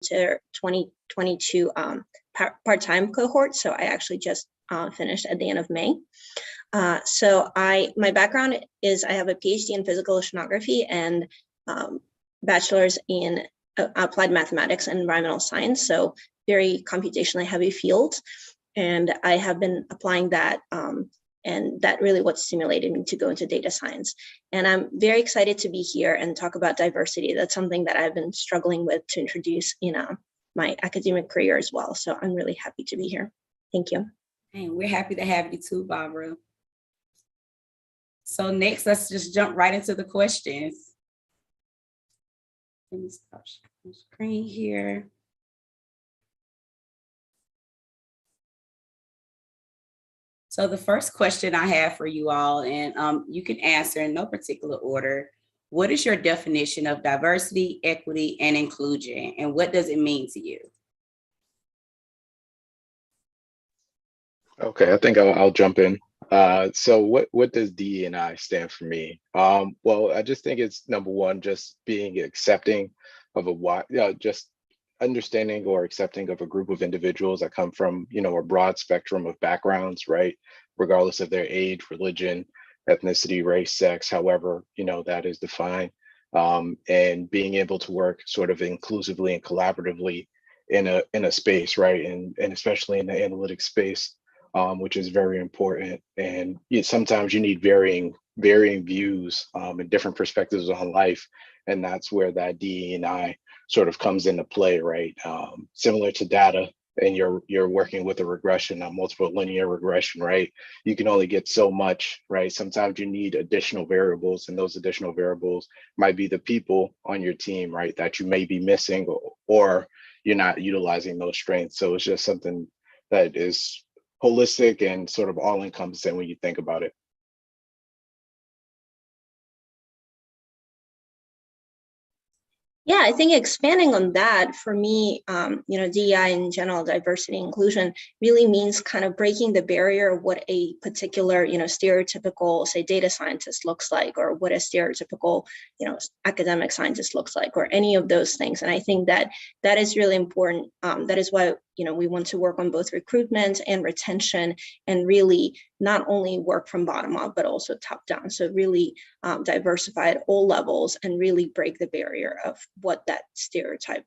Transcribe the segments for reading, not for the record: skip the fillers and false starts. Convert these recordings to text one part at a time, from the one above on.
2022 part-time cohort. So I actually just finished at the end of May. So my background is I have a PhD in physical oceanography and bachelor's in applied mathematics and environmental science. So very computationally heavy fields. And I have been applying that, and that really what stimulated me to go into data science. And I'm very excited to be here and talk about diversity. That's something that I've been struggling with to introduce in my academic career as well. So I'm really happy to be here. Thank you. And we're happy to have you too, Barbara. So next, let's just jump right into the questions. Let me stop sharing the screen here. So the first question I have for you all, and you can answer in no particular order. What is your definition of diversity, equity, and inclusion? And what does it mean to you? Okay, I think I'll jump in. So what does DE&I stand for me? Well, I just think it's number one, just being accepting of just understanding or accepting of a group of individuals that come from, a broad spectrum of backgrounds, right? Regardless of their age, religion, ethnicity, race, sex, however, that is defined. And being able to work sort of inclusively and collaboratively in a space, right? And especially in the analytics space, which is very important. And sometimes you need varying views and different perspectives on life. And that's where that DE&I sort of comes into play, right? Similar to data, and you're working with a regression, a multiple linear regression, right? You can only get so much, right? Sometimes you need additional variables, and those additional variables might be the people on your team, right? That you may be missing, or you're not utilizing those strengths. So it's just something that is holistic and sort of all-encompassing when you think about it. Yeah, I think expanding on that for me, DEI in general, diversity and inclusion really means kind of breaking the barrier of what a particular, stereotypical, say, data scientist looks like, or what a stereotypical, academic scientist looks like, or any of those things. And I think that is really important. That is why, we want to work on both recruitment and retention, and really not only work from bottom up, but also top down. So really diversify at all levels and really break the barrier of what that stereotype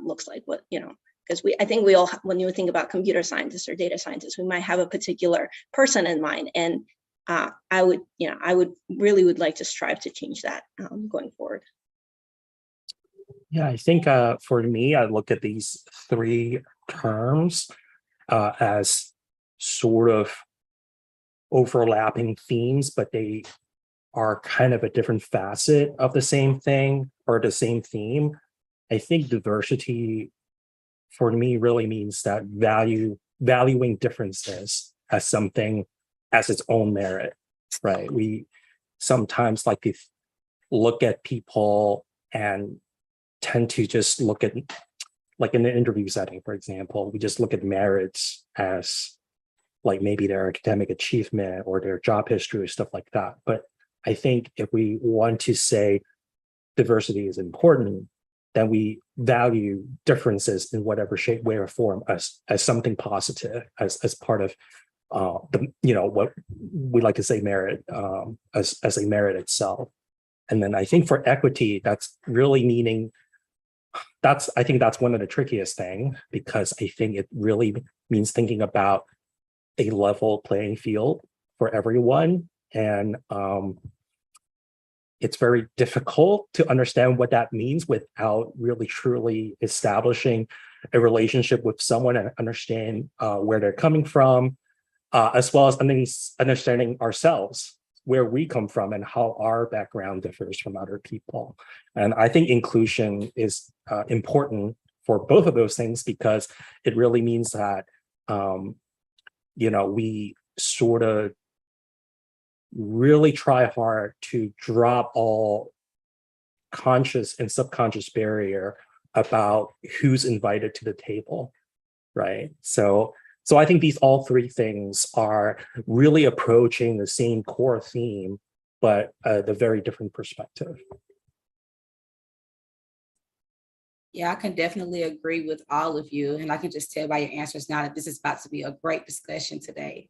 looks like. Because I think we all, when you think about computer scientists or data scientists, we might have a particular person in mind. And I would like to strive to change that going forward. Yeah, I think for me, I look at these three terms as sort of overlapping themes, but they are kind of a different facet of the same thing or the same theme. I think diversity for me really means that valuing differences as something as its own merit, right? We sometimes like to look at people and tend to just look at, like in an interview setting, for example, we just look at merits as like maybe their academic achievement or their job history or stuff like that. But I think if we want to say diversity is important, then we value differences in whatever shape, way, or form as something positive, as part of what we like to say merit, as a merit itself. And then I think for equity, that's really meaning I think that's one of the trickiest thing, because I think it really means thinking about a level playing field for everyone. And it's very difficult to understand what that means without really truly establishing a relationship with someone and understand where they're coming from, as well as understanding ourselves, where we come from and how our background differs from other people. And I think inclusion is important for both of those things, because it really means that, we sort of really try hard to drop all conscious and subconscious barrier about who's invited to the table, right? So I think all three things are really approaching the same core theme, but the very different perspective. Yeah, I can definitely agree with all of you. And I can just tell by your answers now that this is about to be a great discussion today.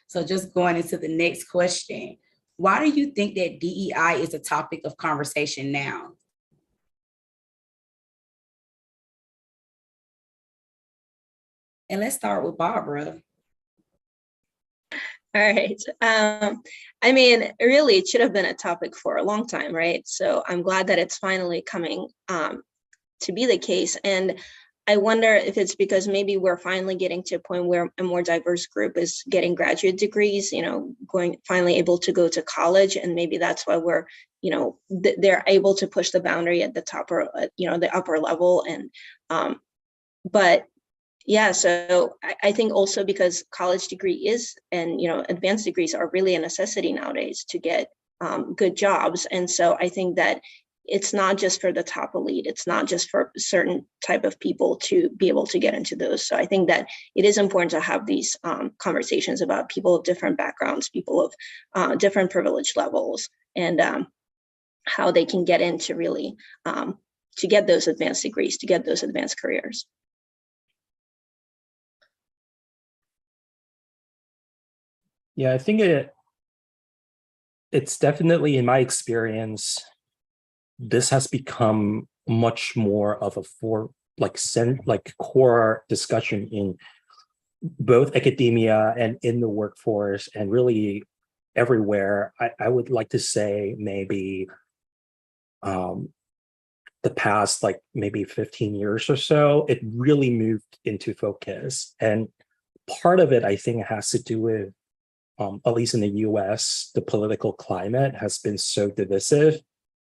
So just going into the next question, why do you think that DEI is a topic of conversation now? And let's start with Barbara. All right. I mean, really, it should have been a topic for a long time, right? So I'm glad that it's finally coming to be the case. And I wonder if it's because maybe we're finally getting to a point where a more diverse group is getting graduate degrees, finally able to go to college. And maybe that's why we're, they're able to push the boundary at the top or, the upper level. And, but yeah, so I think also because college degree is, and advanced degrees are really a necessity nowadays to get good jobs. And so I think that it's not just for the top elite, it's not just for certain type of people to be able to get into those. So I think that it is important to have these conversations about people of different backgrounds, people of different privilege levels, and how they can get into really to get those advanced degrees, to get those advanced careers. Yeah, I think it's definitely, in my experience, this has become much more of a core discussion in both academia and in the workforce and really everywhere. I would like to say maybe the past maybe 15 years or so, it really moved into focus. And part of it, I think, has to do with at least in the US, the political climate has been so divisive,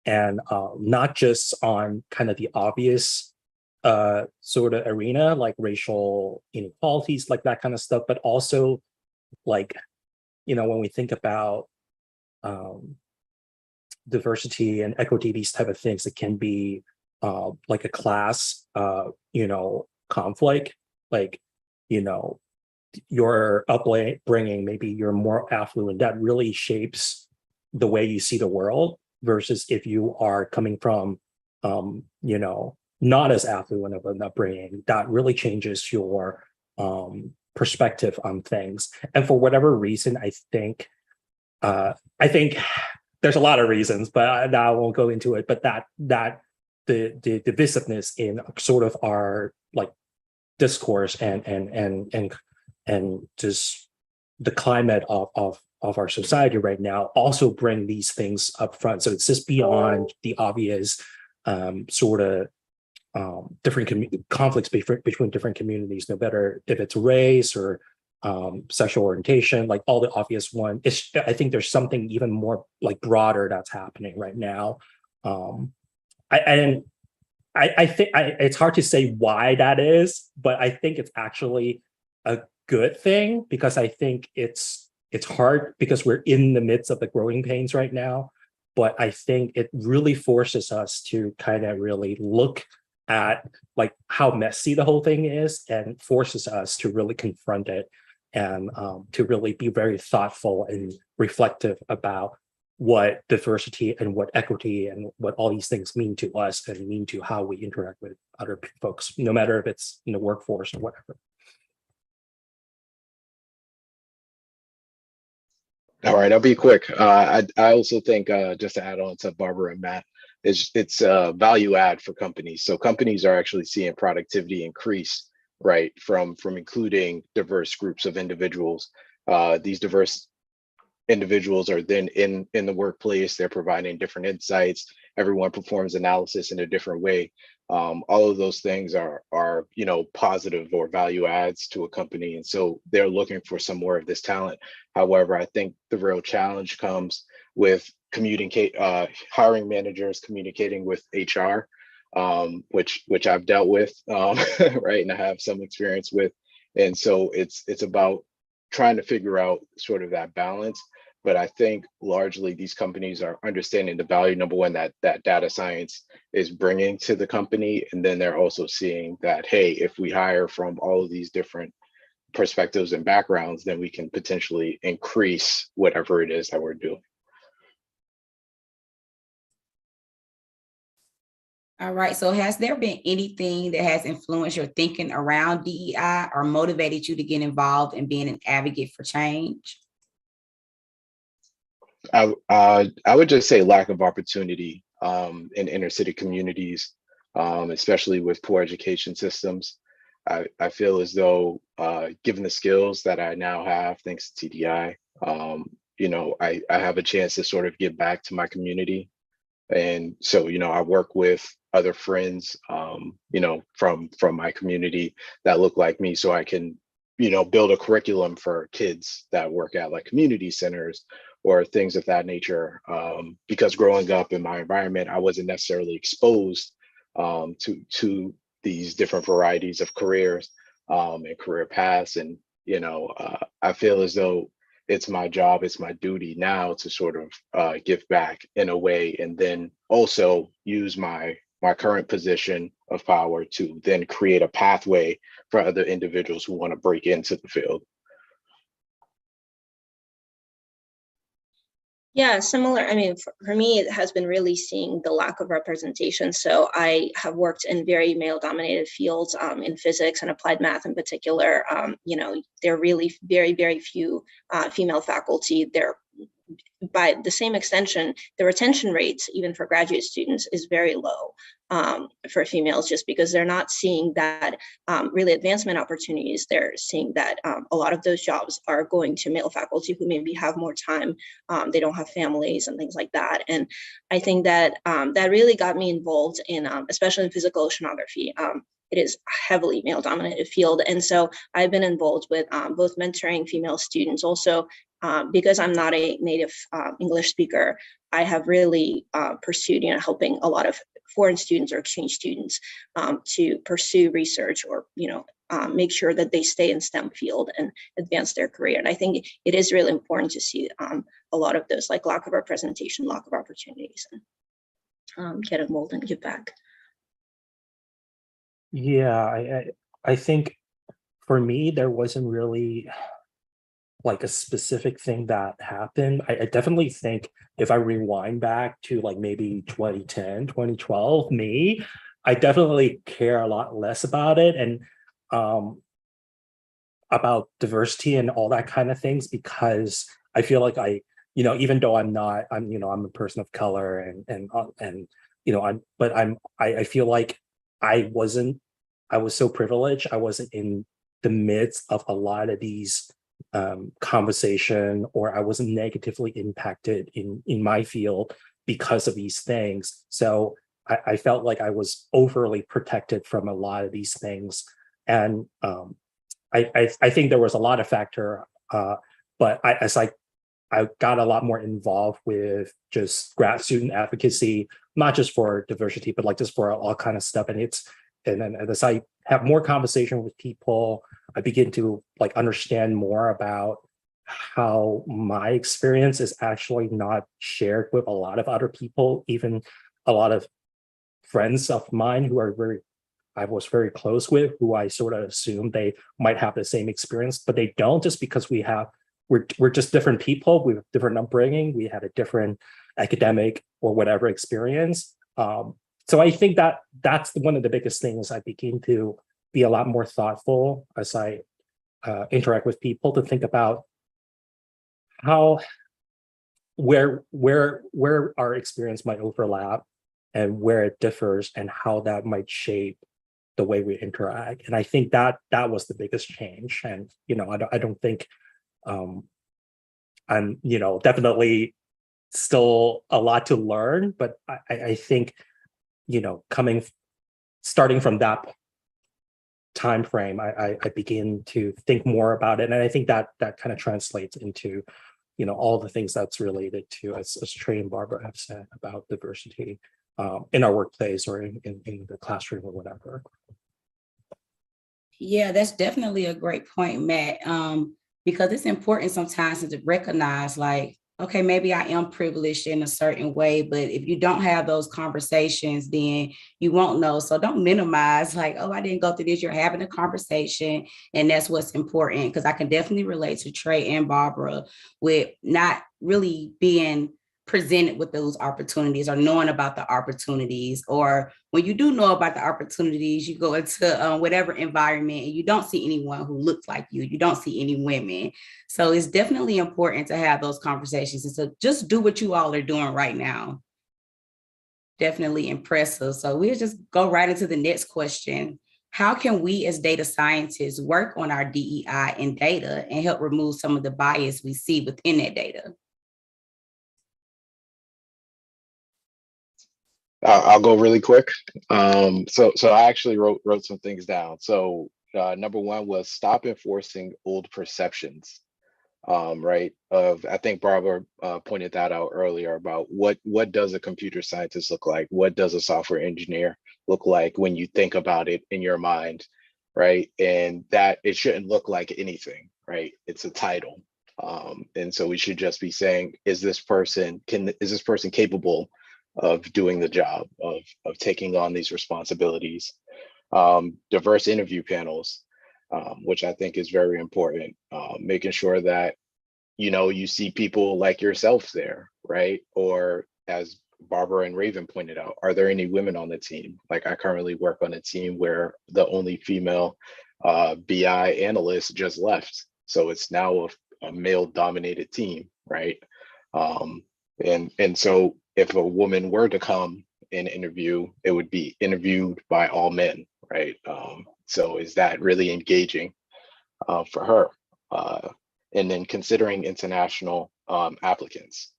and not just on kind of the obvious sort of arena, like racial inequalities, like that kind of stuff, but also when we think about diversity and equity, these type of things, it can be like a class, conflict, your upbringing, maybe you're more affluent, that really shapes the way you see the world, versus if you are coming from, not as affluent of an upbringing, that really changes your perspective on things. And for whatever reason, I think there's a lot of reasons, but I won't go into it. But that the divisiveness in sort of our discourse and just the climate of our society right now also bring these things up front. So it's just beyond the obvious sort of different conflicts between different communities, no matter if it's race or sexual orientation, like all the obvious one. I think there's something even more broader that's happening right now. I think it's hard to say why that is, but I think it's actually a good thing, because I think it's hard because we're in the midst of the growing pains right now. But I think it really forces us to kind of really look at how messy the whole thing is, and forces us to really confront it, and to really be very thoughtful and reflective about what diversity and what equity and what all these things mean to us and mean to how we interact with other folks, no matter if it's in the workforce or whatever. All right, I'll be quick. I also think, just to add on to Barbara and Matt, it's value add for companies. So companies are actually seeing productivity increase, right, from including diverse groups of individuals. These diverse individuals are then in the workplace. They're providing different insights. Everyone performs analysis in a different way. All of those things are positive or value adds to a company, and so they're looking for some more of this talent. However, I think the real challenge comes with hiring managers communicating with HR, which I've dealt with, right, and I have some experience with, and so it's about trying to figure out sort of that balance. But I think largely these companies are understanding the value, number one, that data science is bringing to the company. And then they're also seeing that, hey, if we hire from all of these different perspectives and backgrounds, then we can potentially increase whatever it is that we're doing. All right. So has there been anything that has influenced your thinking around DEI or motivated you to get involved in being an advocate for change? I would just say lack of opportunity in inner city communities, especially with poor education systems. I feel as though, given the skills that I now have, thanks to TDI, I have a chance to sort of give back to my community. And so, I work with other friends, from my community that look like me, so I can, build a curriculum for kids that work at like community centers or things of that nature. Because growing up in my environment, I wasn't necessarily exposed to these different varieties of careers and career paths. And, I feel as though it's my job, it's my duty now to sort of give back in a way, and then also use my current position of power to then create a pathway for other individuals who want to break into the field. Yeah, similar. I mean, for me, it has been really seeing the lack of representation. So I have worked in very male-dominated fields in physics and applied math in particular. There are really very, very few female faculty. There, by the same extension, the retention rates, even for graduate students, is very low for females, just because they're not seeing that really advancement opportunities. They're seeing that a lot of those jobs are going to male faculty who maybe have more time. They don't have families and things like that. And I think that that really got me involved in, especially in physical oceanography. It is a heavily male-dominated field. And so I've been involved with both mentoring female students. Also, because I'm not a native English speaker, I have really pursued, helping a lot of foreign students or exchange students to pursue research or, make sure that they stay in STEM field and advance their career. And I think it is really important to see a lot of those, like lack of representation, lack of opportunities, and get involved and give back. Yeah, I think for me, there wasn't really like a specific thing that happened. I definitely think if I rewind back to like maybe 2010, 2012, me, I definitely care a lot less about it and about diversity and all that kind of things, because I feel like even though I'm a person of color and I feel like I was so privileged. I wasn't in the midst of a lot of these conversation, or I wasn't negatively impacted in my field because of these things. So I felt like I was overly protected from a lot of these things. And I think there was a lot of factor, but as I got a lot more involved with just grad student advocacy, not just for diversity, but like just for all kind of stuff. And then as I have more conversation with people, I begin to like understand more about how my experience is actually not shared with a lot of other people, even a lot of friends of mine who I was very close with, who I sort of assumed they might have the same experience, but they don't, just because we're just different people. We have different upbringing. We had a different academic or whatever experience. So I think that's one of the biggest things. I begin to be a lot more thoughtful as I interact with people, to think about where our experience might overlap and where it differs, and how that might shape the way we interact. And I think that was the biggest change. And I don't think I'm definitely still a lot to learn, but I think starting from that time frame, I begin to think more about it. And I think that kind of translates into all the things that's related to, as Trey and Barbara have said, about diversity in our workplace or in the classroom or whatever. Yeah, that's definitely a great point, Matt, because it's important sometimes to recognize, like, okay, maybe I am privileged in a certain way, but if you don't have those conversations, then you won't know. So don't minimize like, oh, I didn't go through this. You're having a conversation, and that's what's important. Because I can definitely relate to Trey and Barbara with not really being presented with those opportunities or knowing about the opportunities, or when you do know about the opportunities, you go into whatever environment and you don't see anyone who looks like you don't see any women. So it's definitely important to have those conversations and to just do what you all are doing right now. Definitely impressive. So we'll just go right into the next question. How can we as data scientists work on our DEI in data and help remove some of the bias we see within that data? I'll go really quick. So I actually wrote some things down. So number one was stop enforcing old perceptions, right? I think Barbara pointed that out earlier about what does a computer scientist look like? What does a software engineer look like when you think about it in your mind, right? And that it shouldn't look like anything, right? It's a title. And so we should just be saying, is this person capable of doing the job of taking on these responsibilities? Diverse interview panels, which I think is very important, making sure that, you see people like yourself there, right? Or as Barbara and Raven pointed out, are there any women on the team? Like I currently work on a team where the only female BI analyst just left. So it's now a male dominated team, right? And so if a woman were to come and interview, it would be interviewed by all men, right? So is that really engaging for her? And then considering international applicants.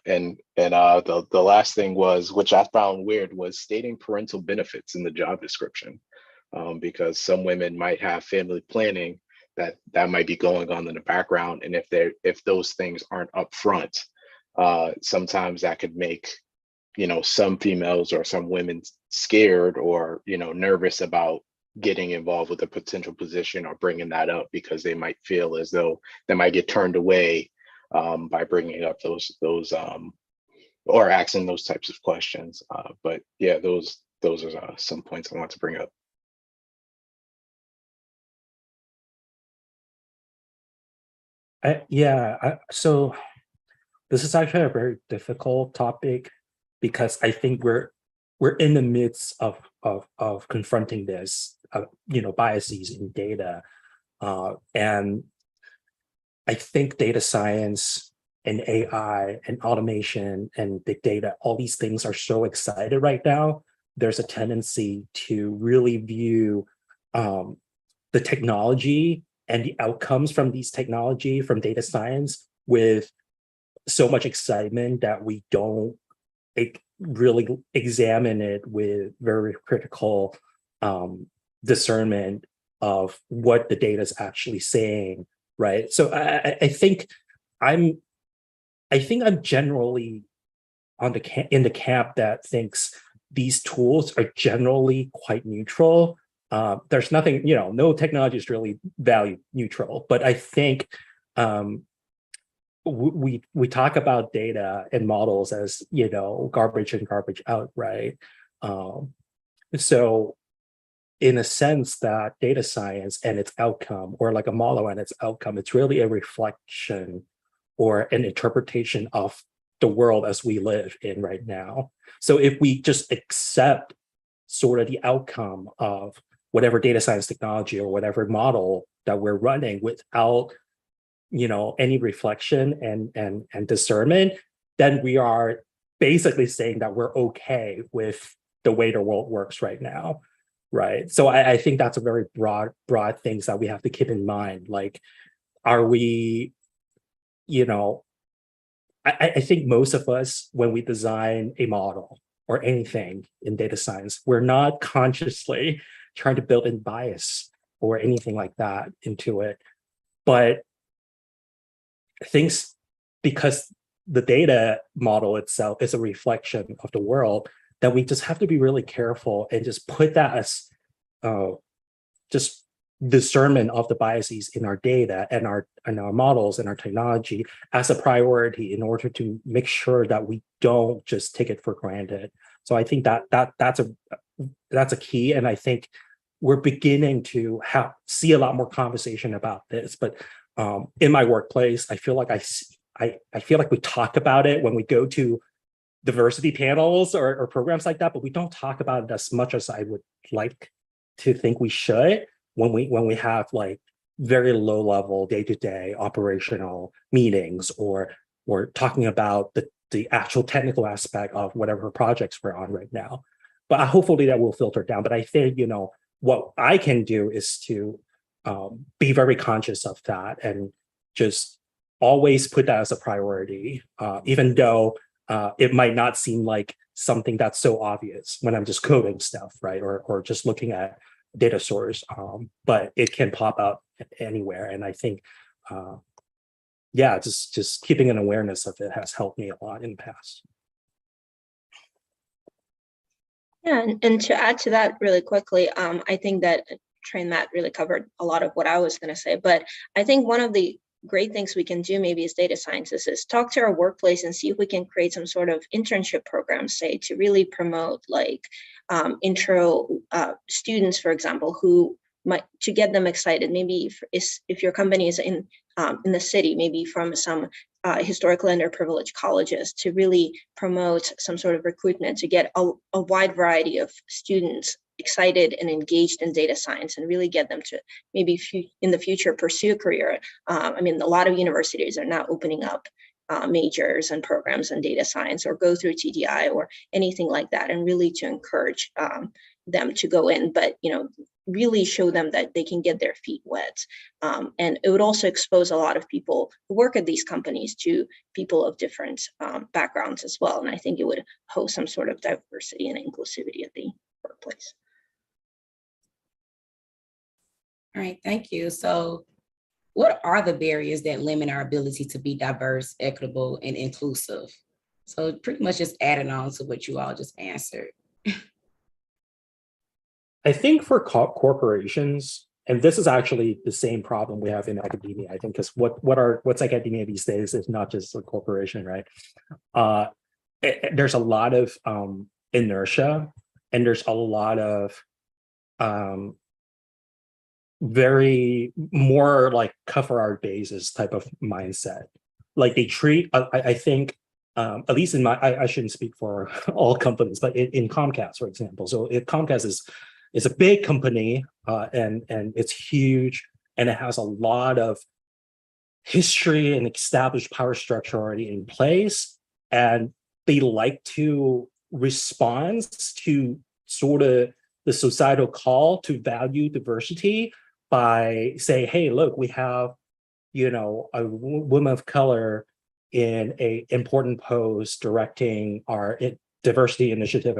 And the last thing was, which I found weird, was stating parental benefits in the job description, because some women might have family planning that might be going on in the background, and if those things aren't upfront, sometimes that could make some females or some women scared or nervous about getting involved with a potential position or bringing that up, because they might feel as though they might get turned away by bringing up those or asking those types of questions. But yeah, those are some points I want to bring up. So this is actually a very difficult topic, because I think we're in the midst of confronting this, biases in data, and I think data science and AI and automation and big data, all these things are so excited right now. There's a tendency to really view the technology and the outcomes from these technology, from data science, with so much excitement that we don't really examine it with very critical discernment of what the data is actually saying, right? So I think I'm generally in the camp that thinks these tools are generally quite neutral. There's nothing, no technology is really value neutral, but I think we talk about data and models as garbage in, garbage out, right? So in a sense that data science and its outcome, or like a model and its outcome, it's really a reflection or an interpretation of the world as we live in right now. So if we just accept sort of the outcome of whatever data science technology or whatever model that we're running without any reflection and discernment, then we are basically saying that we're okay with the way the world works right now, right? So I think that's a very broad things that we have to keep in mind. Like, are we, I think most of us, when we design a model or anything in data science, we're not consciously trying to build in bias or anything like that into it. But things, because the data model itself is a reflection of the world, that we just have to be really careful and just put that as just discernment of the biases in our data and our models and our technology as a priority, in order to make sure that we don't just take it for granted. So I think that's a key, and I think we're beginning to see a lot more conversation about this. But in my workplace, I feel like I feel like we talk about it when we go to diversity panels or programs like that, but we don't talk about it as much as I would like to think we should when we have like very low level day-to-day operational meetings or talking about the actual technical aspect of whatever projects we're on right now. But hopefully that will filter down. But I think, what I can do is to be very conscious of that and just always put that as a priority, even though it might not seem like something that's so obvious when I'm just coding stuff, right? Or just looking at data source, but it can pop up anywhere. And I think, just keeping an awareness of it has helped me a lot in the past. Yeah, and to add to that really quickly, I think that Trey and Matt really covered a lot of what I was going to say, but I think one of the great things we can do maybe as data scientists is talk to our workplace and see if we can create some sort of internship program, say, to really promote like intro students, for example, who might, to get them excited. Maybe if your company is in the city, maybe from some historically underprivileged colleges, to really promote some sort of recruitment to get a wide variety of students excited and engaged in data science and really get them to maybe in the future pursue a career. I mean, a lot of universities are now opening up majors and programs in data science or go through TDI or anything like that, and really to encourage them to go in, but really show them that they can get their feet wet. And it would also expose a lot of people who work at these companies to people of different backgrounds as well. And I think it would host some sort of diversity and inclusivity at the workplace. All right, thank you. So what are the barriers that limit our ability to be diverse, equitable, and inclusive? So pretty much just adding on to what you all just answered. I think for corporations, and this is actually the same problem we have in academia, I think, because what's academia these days is not just a corporation, right? There's a lot of inertia, and there's a lot of very more like cover our bases type of mindset. Like they treat, I think, at least in I shouldn't speak for all companies, but in Comcast, for example. So if Comcast is a big company and it's huge, and it has a lot of history and established power structure already in place, and they like to respond to sort of the societal call to value diversity by saying, hey, look, we have, a woman of color in a important post directing our diversity initiative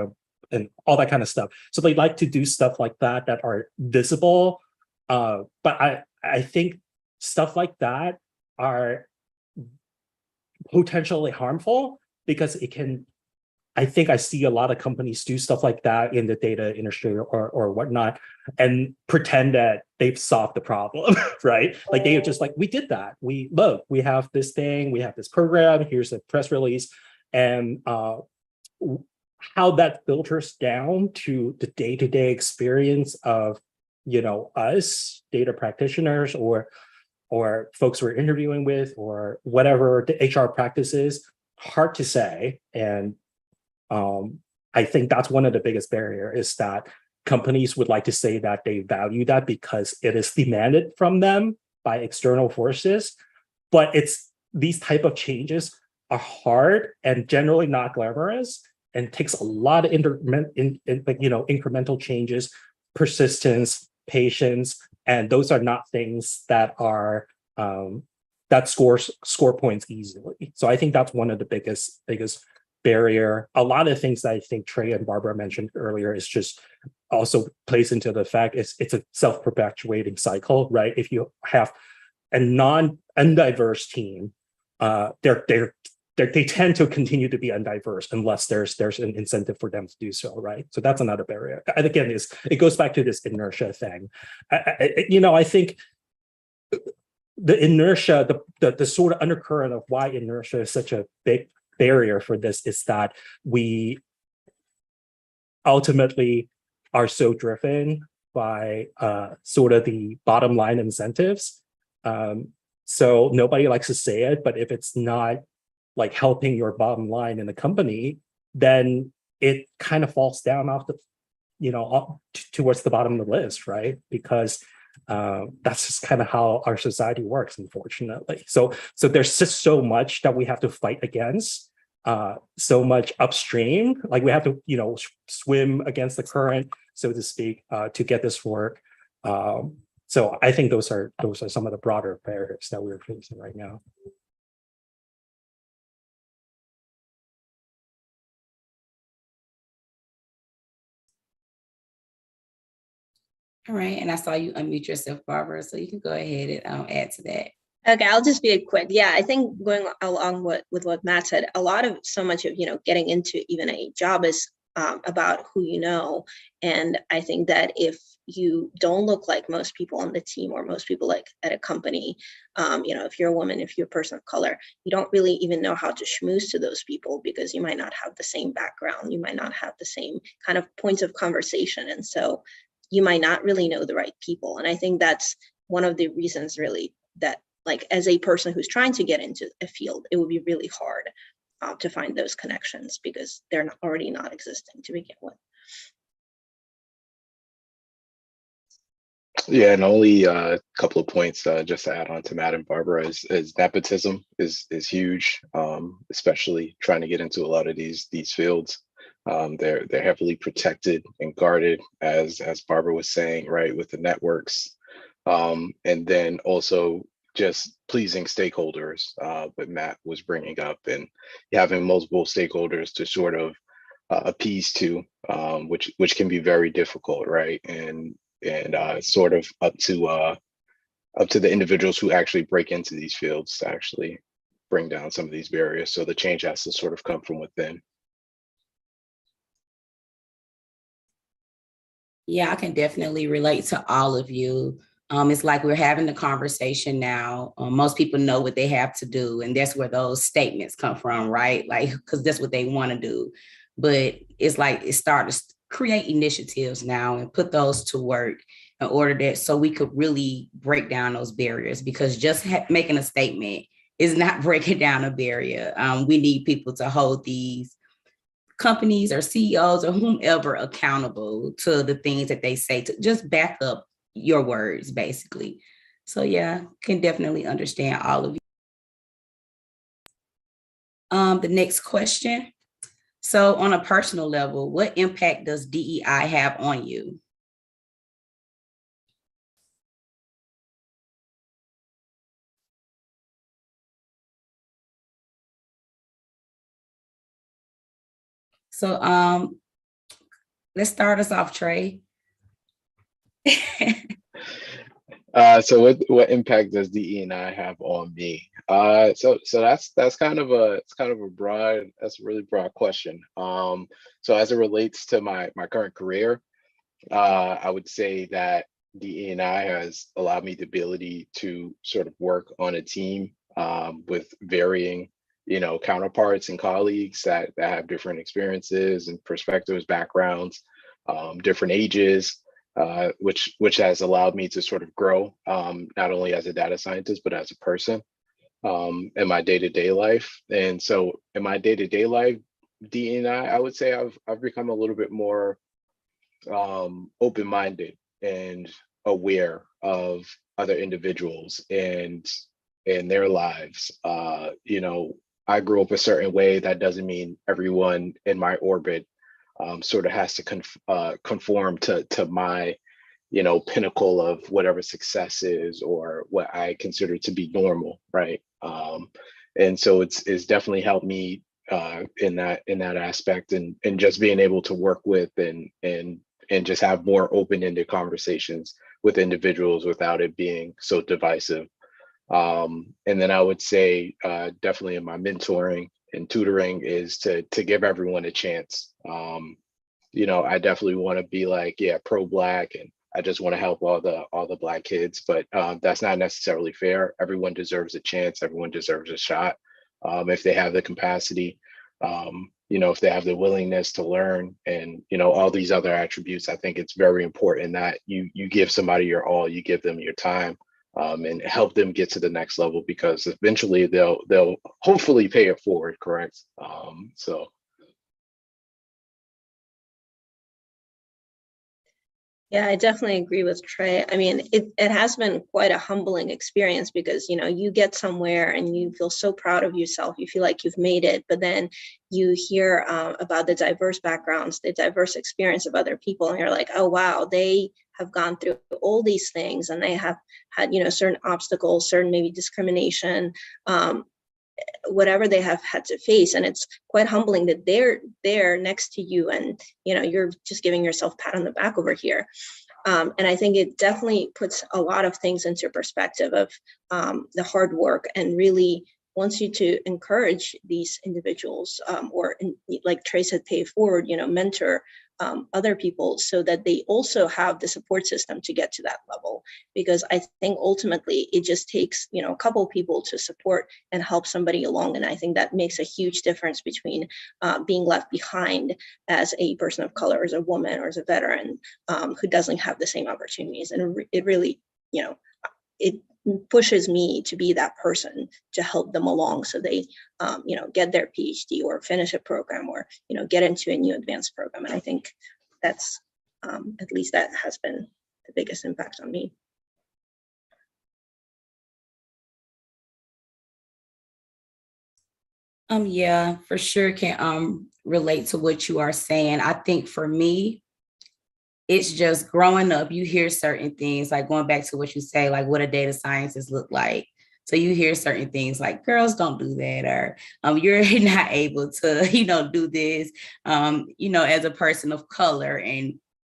and all that kind of stuff. So they like to do stuff like that are visible. But I think stuff like that are potentially harmful because it can, I think I see a lot of companies do stuff like that in the data industry or whatnot and pretend that they've solved the problem, right? Like they are just like, we did that. We have this thing, we have this program, here's a press release. And how that filters down to the day-to-day experience of, us data practitioners or folks we're interviewing with or whatever the HR practice is, hard to say. And I think that's one of the biggest barriers is that companies would like to say that they value that because it is demanded from them by external forces. But these type of changes are hard and generally not glamorous and takes a lot of incremental changes, persistence, patience, and those are not things that are that score points easily. So I think that's one of the biggest barrier. A lot of things that I think Trey and Barbara mentioned earlier is just also plays into the fact it's a self-perpetuating cycle, right? If you have a undiverse team, they tend to continue to be undiverse unless there's an incentive for them to do so, right? So that's another barrier. And again, it goes back to this inertia thing. I think the inertia, the sort of undercurrent of why inertia is such a big barrier for this is that we ultimately are so driven by sort of the bottom line incentives. So nobody likes to say it, but if it's not like helping your bottom line in the company, then it kind of falls down off the, towards the bottom of the list, right? Because that's just kind of how our society works, unfortunately. So there's just so much that we have to fight against, so much upstream, like we have to, swim against the current, so to speak, to get this work. So I think those are some of the broader barriers that we're facing right now. All right, and I saw you unmute yourself, Barbara, so you can go ahead and add to that. Okay, I'll just be quick. Yeah, I think going along with what Matt said, so much of getting into even a job is about who you know, and I think that if you don't look like most people on the team or most people like at a company, if you're a woman, if you're a person of color, you don't really even know how to schmooze to those people because you might not have the same background, you might not have the same kind of points of conversation, and so you might not really know the right people. And I think that's one of the reasons really that, like, as a person who's trying to get into a field, it would be really hard to find those connections because they're already not existing to begin with. Yeah, and only a couple of points just to add on to Matt and Barbara is nepotism is huge, especially trying to get into a lot of these fields. They're heavily protected and guarded, as Barbara was saying, right, with the networks, and then also just pleasing stakeholders, what Matt was bringing up, and having multiple stakeholders to sort of appease to, which can be very difficult, right, and sort of up to the individuals who actually break into these fields to actually bring down some of these barriers. So the change has to sort of come from within. Yeah, I can definitely relate to all of you. It's like we're having the conversation now. Most people know what they have to do, and that's where those statements come from, right? Like, because that's what they want to do. But it's like it started to create initiatives now and put those to work in order that so we could really break down those barriers, because just making a statement is not breaking down a barrier. We need people to hold these companies or CEOs or whomever accountable to the things that they say, to just back up your words, basically. So yeah, can definitely understand all of you. The next question. So on a personal level, what impact does DEI have on you? So let's start us off, Trey. So what impact does DE&I have on me? So that's kind of a really broad question. So as it relates to my current career, I would say that DE&I has allowed me the ability to sort of work on a team with varying, counterparts and colleagues that have different experiences and perspectives, backgrounds, different ages. Which has allowed me to sort of grow, not only as a data scientist, but as a person in my day-to-day life. And so in my day-to-day life, I would say I've become a little bit more open-minded and aware of other individuals and their lives. I grew up a certain way. That doesn't mean everyone in my orbit sort of has to conform to my, pinnacle of whatever success is or what I consider to be normal, right? And so it's definitely helped me in that aspect, and just being able to work with and just have more open-ended conversations with individuals without it being so divisive. And then I would say definitely in my mentoring and tutoring is to give everyone a chance. I definitely want to be like, yeah, pro-Black, and I just want to help all the Black kids, but that's not necessarily fair. Everyone deserves a chance. Everyone deserves a shot if they have the capacity, if they have the willingness to learn, and all these other attributes. I think it's very important that you give somebody your all, you give them your time, and help them get to the next level, because eventually they'll hopefully pay it forward, correct? So. Yeah, I definitely agree with Trey. I mean, it has been quite a humbling experience because, you get somewhere and you feel so proud of yourself. You feel like you've made it, but then you hear about the diverse backgrounds, the diverse experience of other people, and you're like, oh, wow, they have gone through all these things and they have had, certain obstacles, certain maybe discrimination, whatever they have had to face. And it's quite humbling that they're there next to you and, you're just giving yourself a pat on the back over here. And I think it definitely puts a lot of things into perspective of the hard work, and really wants you to encourage these individuals, or like Trey said, pay forward, mentor other people so that they also have the support system to get to that level. Because I think ultimately it just takes, a couple of people to support and help somebody along. And I think that makes a huge difference between being left behind as a person of color, as a woman, or as a veteran who doesn't have the same opportunities. And it really, it pushes me to be that person to help them along so they get their PhD or finish a program, or get into a new advanced program. And I think that's at least that has been the biggest impact on me. Yeah, for sure can relate to what you are saying. I think for me, it's just growing up, you hear certain things, like going back to what you say, like what a data scientist look like. So you hear certain things like girls don't do that, or you're not able to, do this, as a person of color. And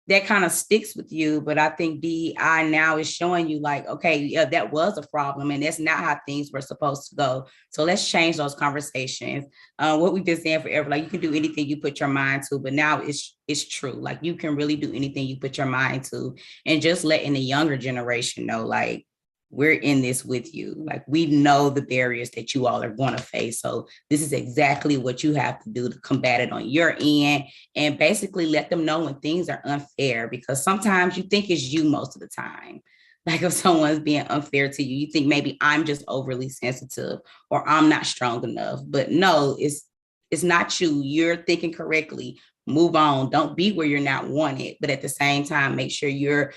that kind of sticks with you. But I think DEI now is showing you like, okay, yeah, that was a problem and that's not how things were supposed to go. So let's change those conversations. What we've been saying forever, like you can do anything you put your mind to, but now it's true. Like you can really do anything you put your mind to, and just letting the younger generation know, like, we're in this with you. Like we know the barriers that you all are going to face. So this is exactly what you have to do to combat it on your end, and basically let them know when things are unfair, because sometimes you think it's you most of the time. Like if someone's being unfair to you, you think maybe I'm just overly sensitive or I'm not strong enough, but no, it's not you. You're thinking correctly. Move on. Don't be where you're not wanted, but at the same time, make sure you're,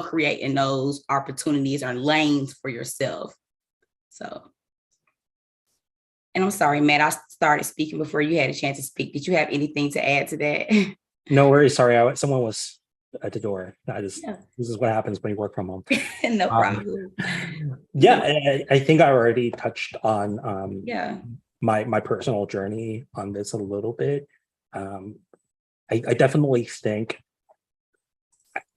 creating those opportunities or lanes for yourself. So, and I'm sorry, Matt, I started speaking before you had a chance to speak. Did you have anything to add to that? No worries. Sorry, someone was at the door. This is what happens when you work from home. No problem. I think I already touched on my personal journey on this a little bit. I definitely think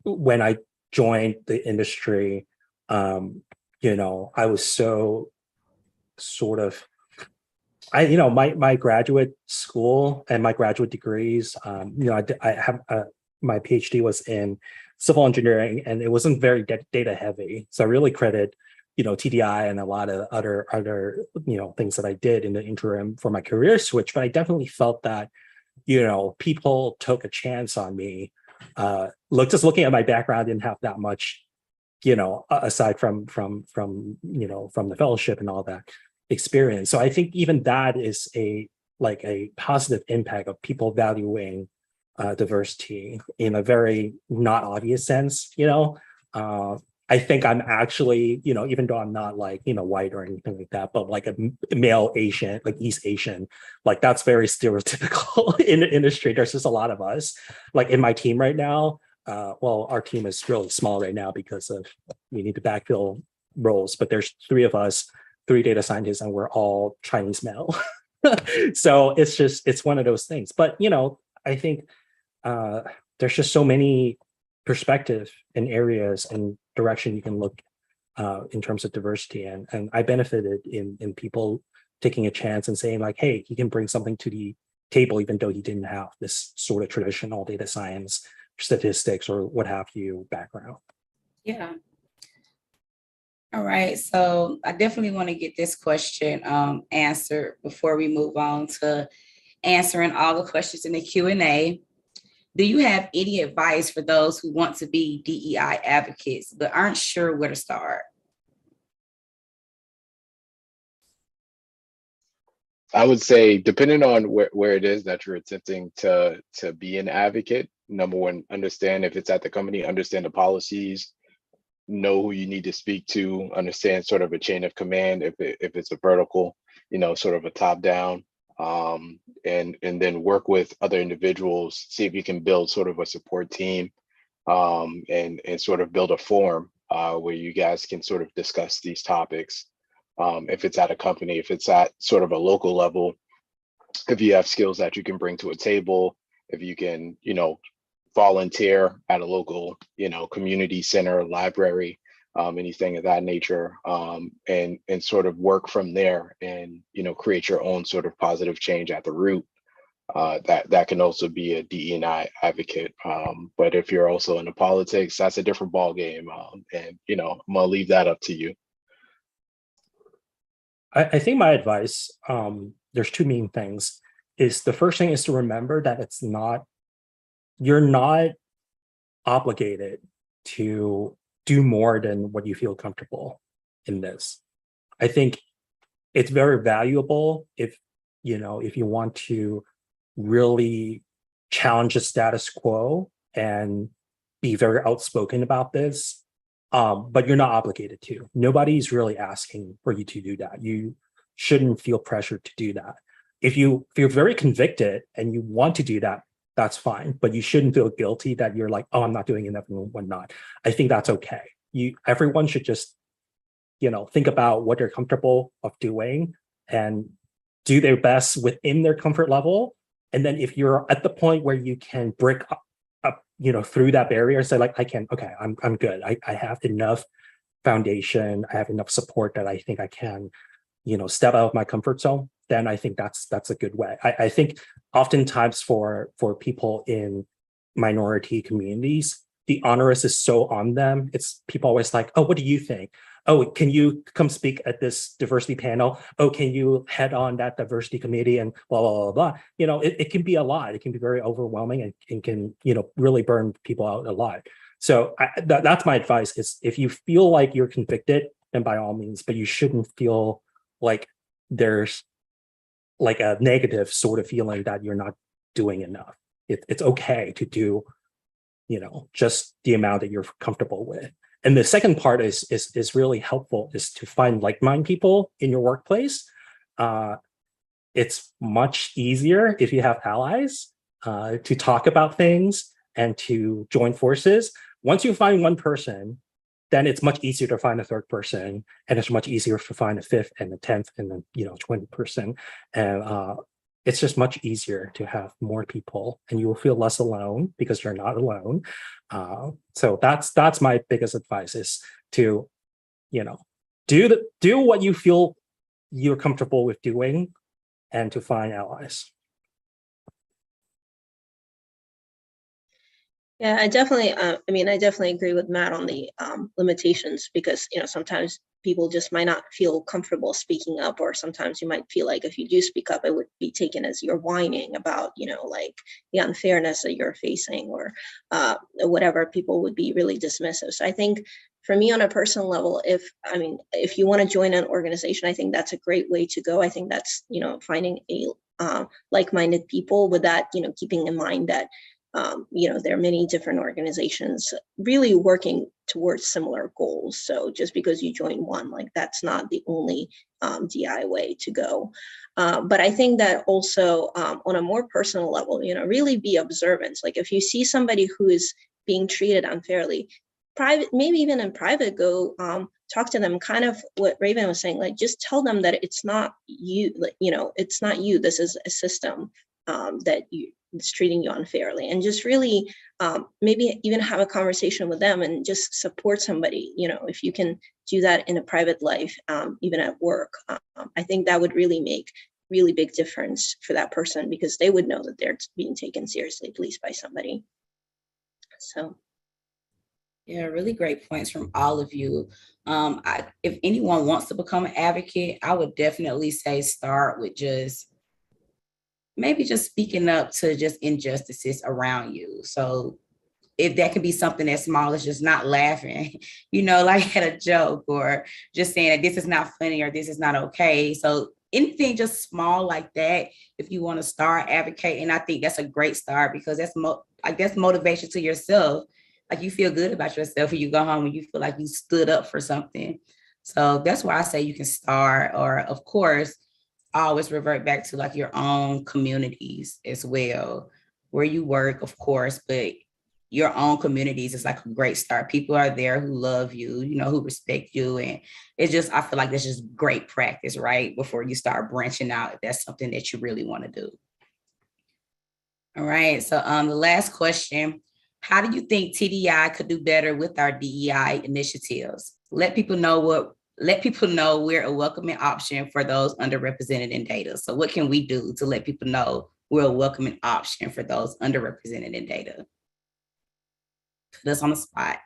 when I joined the industry, I was so sort of, my graduate school and my graduate degrees, I have my PhD was in civil engineering, and it wasn't very data heavy. So I really credit, TDI and a lot of other things that I did in the interim for my career switch. But I definitely felt that people took a chance on me. Just looking at my background, didn't have that much, aside from the fellowship and all that experience. So I think even that is a positive impact of people valuing diversity in a very not obvious sense. I think I'm actually, even though I'm not white or anything like that, but like a male Asian, like East Asian, like that's very stereotypical in the industry. There's just a lot of us. Like in my team right now, our team is really small right now because of we need to backfill roles, but there's 3 of us, 3 data scientists, and we're all Chinese male. So it's one of those things. But, I think there's just so many perspective and areas and direction you can look in terms of diversity, and I benefited in people taking a chance and saying like, hey, he can bring something to the table even though he didn't have this sort of traditional data science, statistics, or what have you background. Yeah. All right, so I definitely want to get this question answered before we move on to answering all the questions in the Q&A. Do you have any advice for those who want to be DEI advocates but aren't sure where to start? I would say, depending on where it is that you're attempting to be an advocate, number one, understand if it's at the company, understand the policies, know who you need to speak to, understand sort of a chain of command, if it's a vertical, sort of a top down, and then work with other individuals, see if you can build sort of a support team, and sort of build a forum where you guys can sort of discuss these topics. If it's at a company, if it's at sort of a local level, if you have skills that you can bring to a table, if you can, volunteer at a local, community center, library, anything of that nature, and sort of work from there and, create your own sort of positive change at the root. That can also be a DE&I advocate. But if you're also into politics, that's a different ball game. And, I'm gonna leave that up to you. I think my advice, there's two main things. Is the first thing is to remember that you're not obligated to do more than what you feel comfortable in this. I think it's very valuable if you want to really challenge the status quo and be very outspoken about this. But you're not obligated to. Nobody's really asking for you to do that. You shouldn't feel pressured to do that. If you're very convicted and you want to do that, that's fine. But you shouldn't feel guilty that you're like, oh, I'm not doing enough and whatnot. I think that's okay. Everyone should just, think about what they're comfortable of doing and do their best within their comfort level. And then if you're at the point where you can break up, through that barrier, say like, I'm good. I have enough foundation. I have enough support that I think I can, step out of my comfort zone. Then I think that's a good way. I think oftentimes for people in minority communities, the onus is so on them. It's people always like, oh, what do you think? Oh, can you come speak at this diversity panel? Oh, can you head on that diversity committee and blah, blah, blah, blah. It can be a lot. It can be very overwhelming and can, really burn people out a lot. So that's my advice is if you feel like you're convicted, then by all means, but you shouldn't feel like there's like a negative sort of feeling that you're not doing enough. It's okay to do, just the amount that you're comfortable with. And the second part is really helpful, is to find like-minded people in your workplace. It's much easier if you have allies to talk about things and to join forces. Once you find one person, then it's much easier to find a third person, and it's much easier to find a fifth and a 10th and then 20th person. And it's just much easier to have more people, and you will feel less alone because you're not alone. So that's my biggest advice, is to, do what you feel you're comfortable with doing, and to find allies. Yeah, I definitely agree with Matt on the limitations, because, sometimes people just might not feel comfortable speaking up, or sometimes you might feel like if you do speak up, it would be taken as you're whining about, like the unfairness that you're facing, or whatever. People would be really dismissive. So I think for me, on a personal level, if you want to join an organization, I think that's a great way to go. I think that's, finding a like-minded people, with that, keeping in mind that there are many different organizations really working towards similar goals. So just because you join one, like, that's not the only DI way to go. But I think that also on a more personal level, really be observant. Like, if you see somebody who is being treated unfairly, maybe even in private, go talk to them, kind of what Raven was saying, like, just tell them that it's not you, it's not you. This is a system that it's treating you unfairly, and just really maybe even have a conversation with them and just support somebody. If you can do that in a private life, even at work, I think that would really make really big difference for that person, because they would know that they're being taken seriously, at least by somebody. So. Yeah, really great points from all of you. If anyone wants to become an advocate, I would definitely say start with maybe just speaking up to just injustices around you. So if that can be something as small as just not laughing, like at a joke, or just saying that this is not funny or this is not okay. So anything just small like that, if you want to start advocating, I think that's a great start, because that's motivation to yourself. Like, you feel good about yourself when you go home and you feel like you stood up for something. So that's why I say you can start, or of course, always revert back to like your own communities as well, where you work, of course, but your own communities is like a great start. People are there who love you, who respect you. And it's just, I feel like that's just great practice, right? Before you start branching out, if that's something that you really want to do. All right. So the last question, how do you think TDI could do better with our DEI initiatives? Let people know we're a welcoming option for those underrepresented in data. So what can we do to let people know we're a welcoming option for those underrepresented in data? Put us on the spot.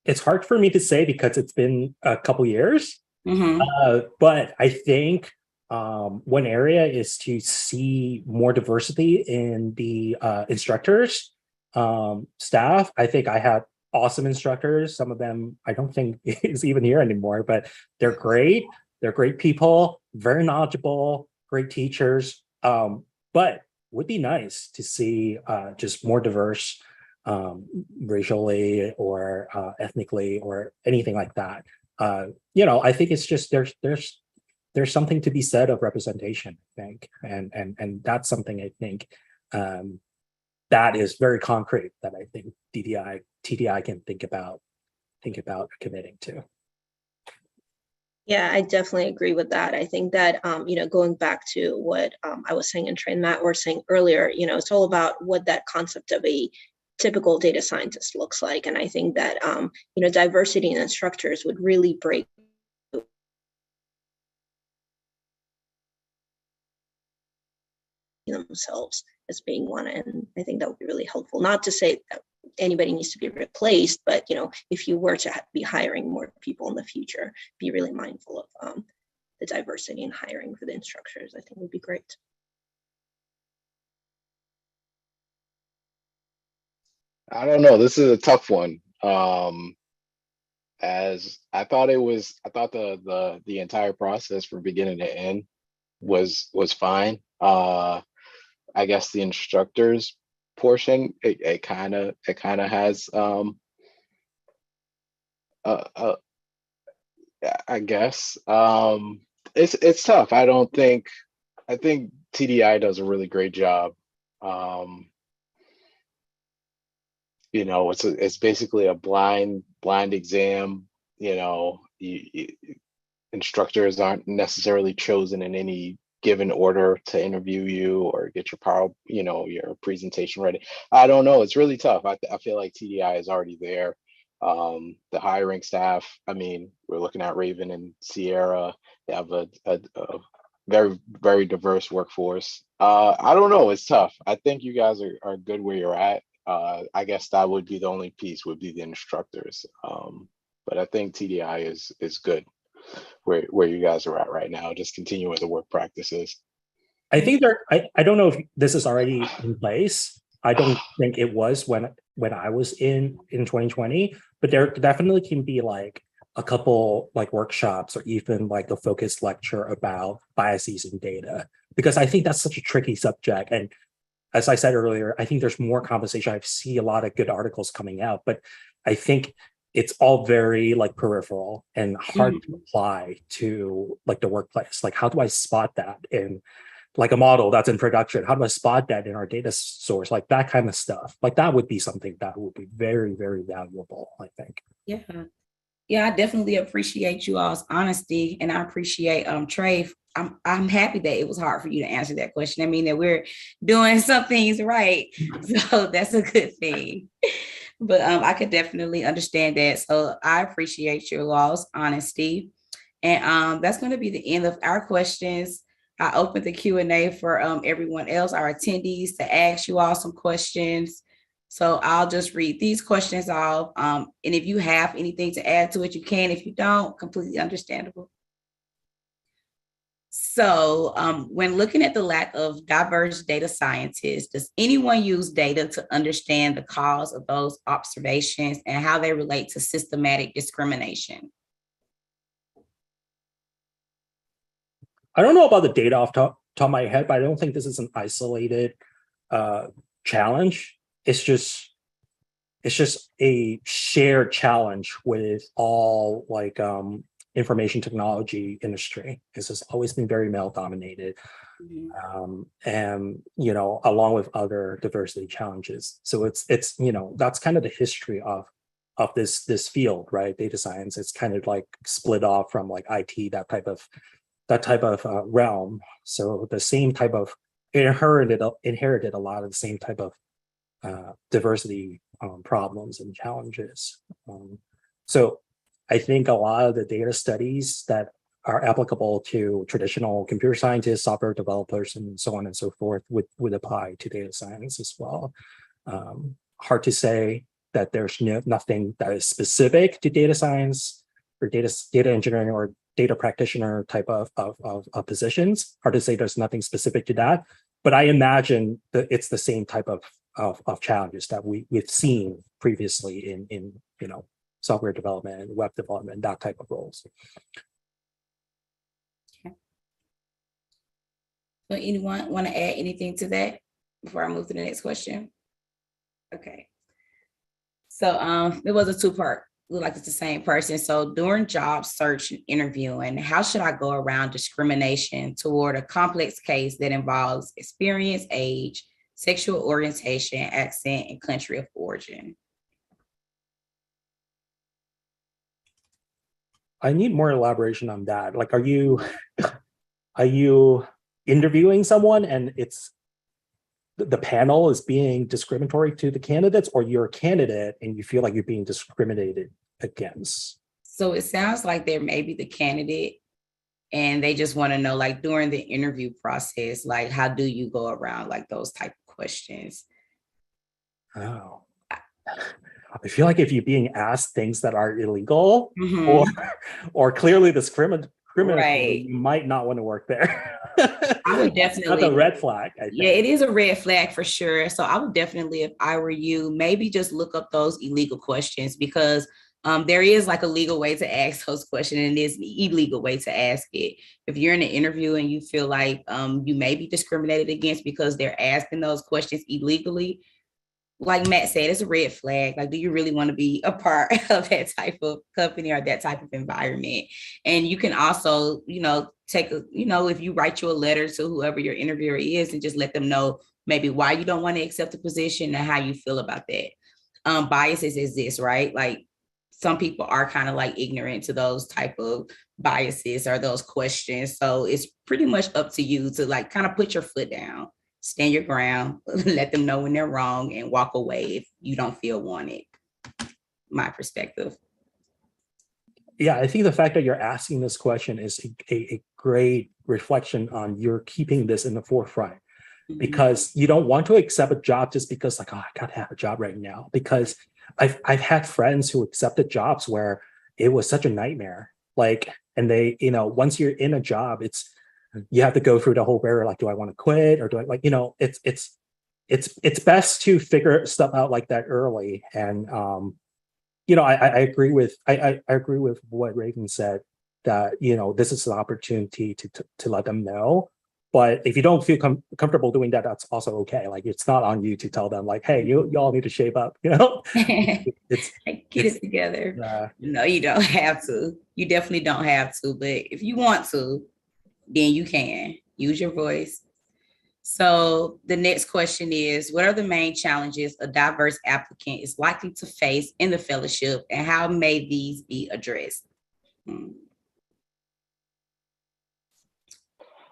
It's hard for me to say because it's been a couple years, Mm-hmm. but I think one area is to see more diversity in the instructors, staff. I think I have awesome instructors. Some of them I don't think is even here anymore, but they're great. They're great people, very knowledgeable, great teachers. But would be nice to see just more diverse, racially or ethnically or anything like that. I think it's just there's something to be said of representation, I think, and that's something I think that is very concrete that I think TDI can think about committing to. Yeah, I definitely agree with that. I think that, going back to what I was saying and Trey and Matt were saying earlier, it's all about what that concept of a typical data scientist looks like. And I think that, diversity in instructors would really break themselves as being one. And I think that would be really helpful. Not to say that anybody needs to be replaced, but if you were to be hiring more people in the future, be really mindful of the diversity in hiring for the instructors. I think would be great. I don't know. This is a tough one. As I thought the entire process from beginning to end was fine. I guess the instructors portion, it kind of has I guess it's tough. I think TDI does a really great job. It's basically a blind exam. Instructors aren't necessarily chosen in any given order to interview you or get your presentation ready. I don't know. It's really tough. I feel like TDI is already there. The hiring staff, I mean, we're looking at Raven and Sierra. They have a very, very diverse workforce. I don't know. It's tough. I think you guys are good where you're at. I guess that would be the only piece, would be the instructors. But I think TDI is good where you guys are at right now. Just continue with the work practices. I think I don't know if this is already in place. I don't think it was when I was in 2020, but there definitely can be like a couple like workshops or even like a focused lecture about biases in data, because I think that's such a tricky subject. And as I said earlier, I think there's more conversation. I see a lot of good articles coming out, but I think it's all very like peripheral and hard to apply to like the workplace. Like, how do I spot that in like a model that's in production? How do I spot that in our data source? Like that kind of stuff. Like that would be something that would be very, very valuable, I think. Yeah. Yeah, I definitely appreciate you all's honesty, and I appreciate Trey. I'm happy that it was hard for you to answer that question. I mean, that we're doing some things right, so that's a good thing. But I could definitely understand that. So I appreciate your all's honesty, and that's going to be the end of our questions. I opened the Q&A for everyone else, our attendees, to ask you all some questions. So I'll just read these questions off. And if you have anything to add to it, you can. If you don't, completely understandable. So when looking at the lack of diverse data scientists, does anyone use data to understand the cause of those observations and how they relate to systematic discrimination? I don't know about the data off top of my head, but I don't think this is an isolated challenge. It's just a shared challenge with all like information technology industry. This has always been very male dominated. And along with other diversity challenges. So it's that's kind of the history of this field, right? Data science. It's kind of like split off from like IT, that type of realm. So the same type of inherited a lot of the same type of diversity problems and challenges. So I think a lot of the data studies that are applicable to traditional computer scientists, software developers, and so on and so forth would apply to data science as well. Hard to say that there's nothing that is specific to data science or data engineering or data practitioner type of positions. Hard to say there's nothing specific to that, but I imagine that it's the same type of challenges that we've seen previously in software development and web development, that type of roles. Okay. So anyone want to add anything to that before I move to the next question? Okay. So it was a two-part. Look like it's the same person. So during job search and interviewing, how should I go around discrimination toward a complex case that involves experience, age, sexual orientation, accent, and country of origin? I need more elaboration on that. Like, are you interviewing someone and it's the panel is being discriminatory to the candidates, or you're a candidate and you feel like you're being discriminated against? So it sounds like they're maybe the candidate and they just want to know, like, during the interview process, like, how do you go around like those type of questions? Oh, I feel like if you're being asked things that are illegal or clearly discriminatory, right, you might not want to work there. I would definitely. That's a red flag. I think. Yeah, it is a red flag for sure. So I would definitely, if I were you, maybe just look up those illegal questions, because there is like a legal way to ask those questions and there's an illegal way to ask it. If you're in an interview and you feel like you may be discriminated against because they're asking those questions illegally, like Matt said, it's a red flag. Like, do you really want to be a part of that type of company or that type of environment? And you can also, take a, if you write you a letter to whoever your interviewer is and just let them know maybe why you don't want to accept the position and how you feel about that. Biases exist, right? Like, some people are kind of like ignorant to those type of biases or those questions. So it's pretty much up to you to like kind of put your foot down, stand your ground, let them know when they're wrong, and walk away if you don't feel wanted. My perspective. Yeah, I think the fact that you're asking this question is a great reflection on you're keeping this in the forefront, because you don't want to accept a job just because like, oh, I gotta have a job right now. Because I've had friends who accepted jobs where it was such a nightmare. Like, and they, once you're in a job, you have to go through the whole barrier. Like, do I want to quit, or do I like, it's best to figure stuff out like that early. And I agree with I agree with what Reagan said, that this is an opportunity to let them know. But if you don't feel comfortable doing that, that's also okay. Like, it's not on you to tell them like, hey, y'all need to shape up. It's get it together. No, you don't have to. You definitely don't have to. But if you want to, then you can use your voice. So the next question is, what are the main challenges a diverse applicant is likely to face in the fellowship, and how may these be addressed?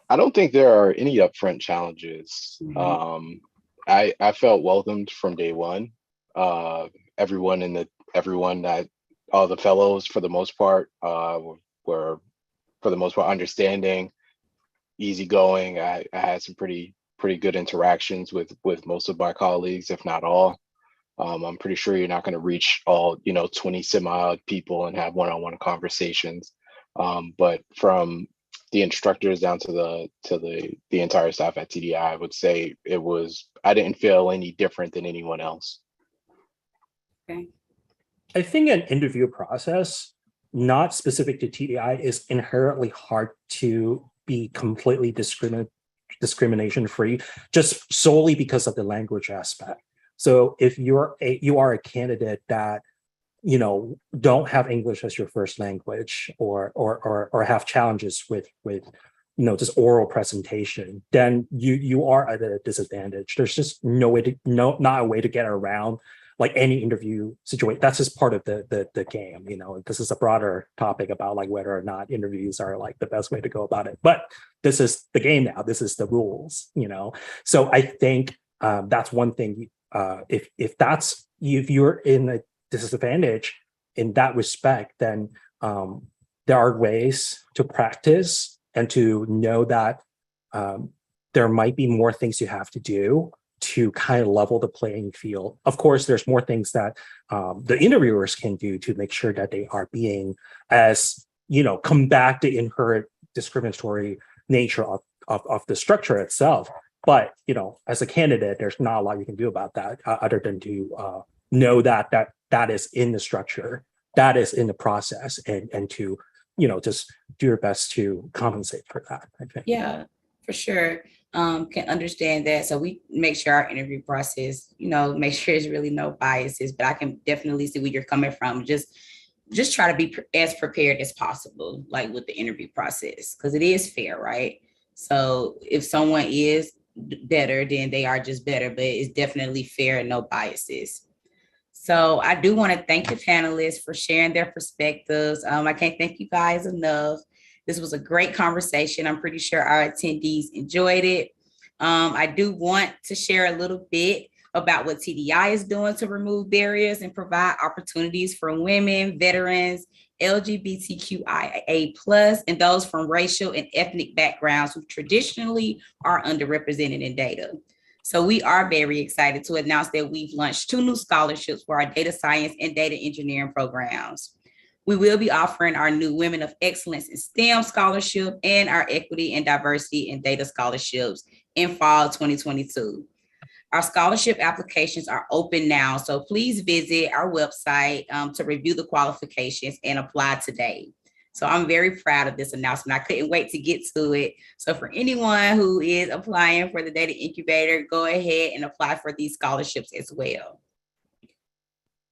I don't think there are any upfront challenges. I felt welcomed from day one. All the fellows for the most part were for the most part understanding, easygoing. I had some pretty good interactions with most of my colleagues, if not all. I'm pretty sure you're not going to reach all 20 some odd people and have one-on-one conversations. But from the instructors down to the entire staff at TDI, I would say I didn't feel any different than anyone else. Okay. I think an interview process, not specific to TDI, is inherently hard to be completely discrimination free, just solely because of the language aspect. So if you are a candidate that don't have English as your first language, or have challenges with just oral presentation, then you are at a disadvantage. There's just not a way to get around like any interview situation. That's just part of the game. This is a broader topic about like whether or not interviews are like the best way to go about it. But this is the game now. This is the rules. So I think that's one thing. If you're in a disadvantage in that respect, then there are ways to practice and to know that there might be more things you have to do to kind of level the playing field. Of course, there's more things that the interviewers can do to make sure that they are being as, combat the inherent discriminatory nature of the structure itself. But, as a candidate, there's not a lot you can do about that other than to know that is in the structure, that is in the process, and to, just do your best to compensate for that, I think. Yeah, for sure. Can understand that. So we make sure our interview process, make sure there's really no biases, but I can definitely see where you're coming from. Just try to be as prepared as possible, like with the interview process, because it is fair, right? So if someone is better, then they are just better, but it's definitely fair and no biases. So I do want to thank the panelists for sharing their perspectives. I can't thank you guys enough. This was a great conversation. I'm pretty sure our attendees enjoyed it. I do want to share a little bit about what TDI is doing to remove barriers and provide opportunities for women, veterans, LGBTQIA+, and those from racial and ethnic backgrounds who traditionally are underrepresented in data. So we are very excited to announce that we've launched 2 new scholarships for our data science and data engineering programs. We will be offering our new Women of Excellence in STEM scholarship and our Equity and Diversity in Data scholarships in fall 2022. Our scholarship applications are open now, so please visit our website to review the qualifications and apply today. So I'm very proud of this announcement. I couldn't wait to get to it. So for anyone who is applying for the Data Incubator, go ahead and apply for these scholarships as well.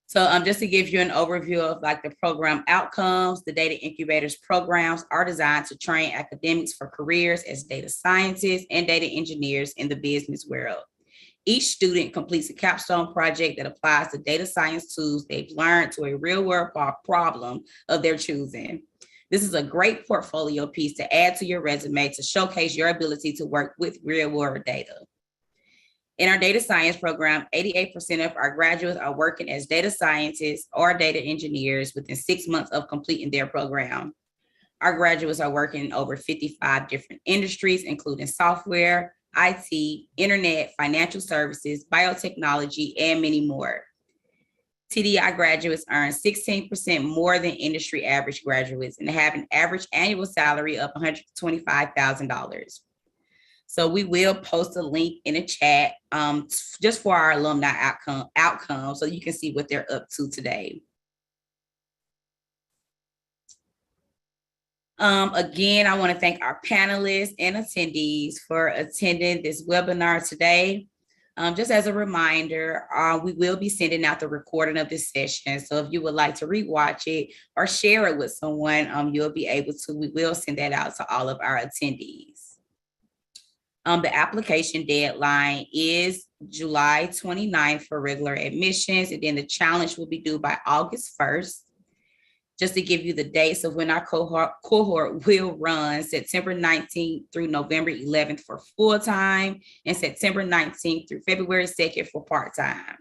So just to give you an overview of like the program outcomes, the Data Incubator's programs are designed to train academics for careers as data scientists and data engineers in the business world. Each student completes a capstone project that applies the data science tools they've learned to a real world problem of their choosing. This is a great portfolio piece to add to your resume to showcase your ability to work with real world data. In our data science program, 88% of our graduates are working as data scientists or data engineers within 6 months of completing their program. Our graduates are working in over 55 different industries, including software, IT, internet, financial services, biotechnology, and many more. TDI graduates earn 16% more than industry average graduates and have an average annual salary of $125,000. So we will post a link in a chat just for our alumni outcome so you can see what they're up to today. Again, I want to thank our panelists and attendees for attending this webinar today. Just as a reminder, we will be sending out the recording of this session. So if you would like to rewatch it or share it with someone, you'll be able to. We will send that out to all of our attendees. The application deadline is July 29th for regular admissions, and then the challenge will be due by August 1st. Just to give you the dates of when our cohort will run, September 19th through November 11th for full-time, and September 19th through February 2nd for part-time.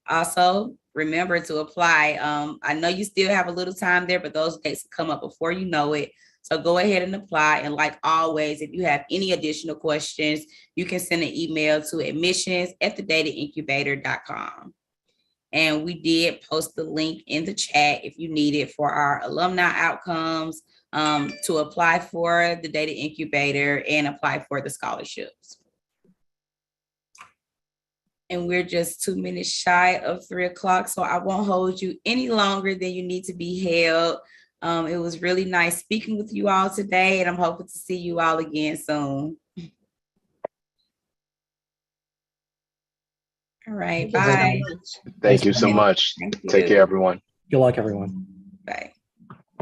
Also, remember to apply. I know you still have a little time there, but those dates come up before you know it. So go ahead and apply. And like always, if you have any additional questions, you can send an email to admissions@thedataincubator.com. And we did post the link in the chat if you need it for our alumni outcomes, to apply for the Data Incubator and apply for the scholarships. And we're just 2 minutes shy of 3 o'clock, so I won't hold you any longer than you need to be held. It was really nice speaking with you all today, and I'm hoping to see you all again soon. All right, bye. Thank you so much. Thank you. Take care, everyone. Good luck, everyone.